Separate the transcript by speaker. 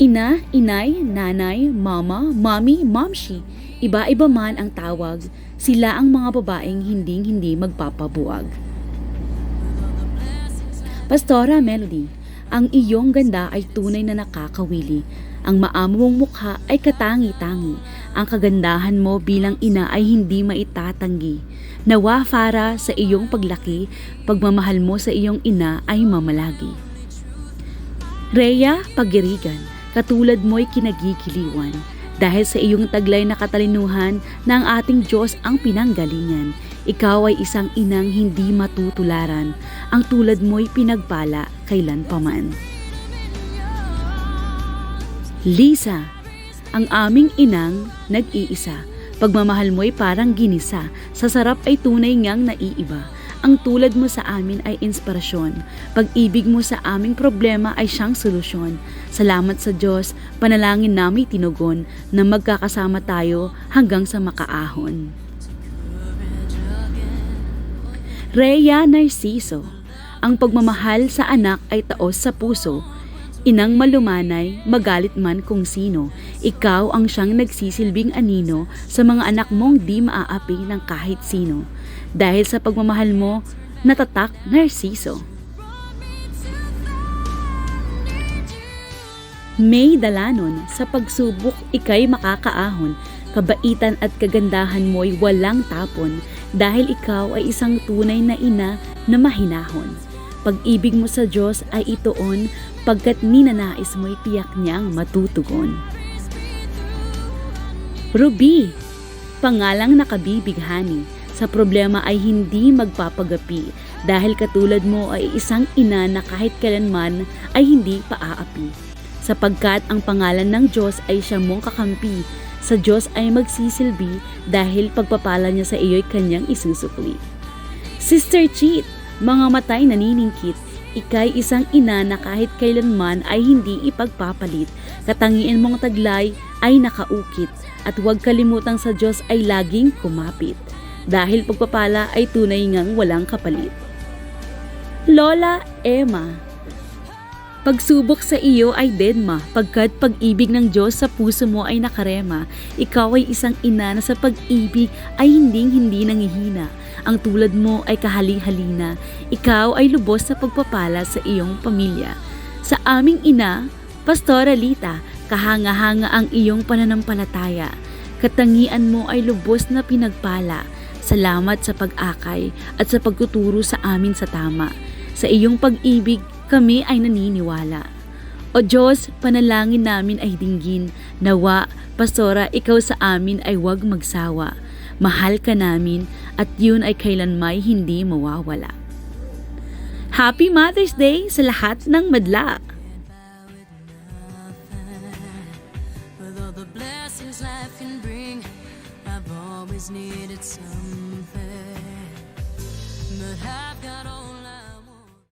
Speaker 1: Ina, inay, nanay, mama, mommy, momshi. Iba-iba man ang tawag, sila ang mga babaeng hinding-hindi magpapabuwag. Pastora Melody, ang iyong ganda ay tunay na nakakawili. Ang maamo mong mukha ay katangi-tangi. Ang kagandahan mo bilang ina ay hindi maitatanggi. Nawa Farah sa iyong paglaki, pagmamahal mo sa iyong ina ay mamalagi. Rhea Pagirigan, katulad mo'y kinagigiliwan. Dahil sa iyong taglay na katalinuhan na ang ating Diyos ang pinanggalingan, ikaw ay isang inang hindi matutularan. Ang tulad mo'y pinagpala kailan paman. Lisa, ang aming inang nag-iisa. Pagmamahal mo'y parang ginisa, sa sarap ay tunay ngang naiiba. Ang tulad mo sa amin ay inspirasyon. Pag-ibig mo sa aming problema ay siyang solusyon. Salamat sa Diyos, panalangin namin tinugon na magkakasama tayo hanggang sa makaahon. Rhea Narciso, ang pagmamahal sa anak ay taos sa puso. Inang malumanay, magalit man kung sino. Ikaw ang siyang nagsisilbing anino sa mga anak mong di maaapi ng kahit sino. Dahil sa pagmamahal mo, natatak Narciso. May Dalanon, sa pagsubok ika'y makakaahon. Kabaitan at kagandahan mo'y walang tapon. Dahil ikaw ay isang tunay na ina na mahinahon. Pag-ibig mo sa Diyos ay itoon, pagkat ninanais mo'y tiyak niyang matutugon. Ruby, pangalang nakabibighani, sa problema ay hindi magpapagapi, dahil katulad mo ay isang ina na kahit kailanman ay hindi paaapi. Sapagkat ang pangalan ng Diyos ay siya mong kakampi, sa Diyos ay magsisilbi dahil pagpapala niya sa iyo'y kanyang isusukli. Sister Cheat, mga matay naniningkit, ika'y isang ina na kahit kailanman ay hindi ipagpapalit. Katangian mong taglay ay nakaukit, at huwag kalimutang sa Diyos ay laging kumapit. Dahil pagpapala ay tunay ngang walang kapalit. Lola Emma, pagsubok sa iyo ay dedma, pagkat pag-ibig ng Diyos sa puso mo ay nakarema. Ikaw ay isang ina na sa pag-ibig ay hinding-hindi nangihina. Ang tulad mo ay kahali-halina. Ikaw ay lubos sa pagpapala sa iyong pamilya. Sa aming ina, Pastora Lita, kahanga-hanga ang iyong pananampalataya. Katangian mo ay lubos na pinagpala. Salamat sa pag-akay at sa pagtuturo sa amin sa tama. Sa iyong pag-ibig, kami ay naniniwala. O Diyos, panalangin namin ay dinggin. Nawa, Pastora, ikaw sa amin ay huwag magsawa. Mahal ka namin at yun ay kailanmay hindi mawawala. Happy Mother's Day sa lahat ng madla!
Speaker 2: With all the blessings life can bring, I've always needed something, but I've got all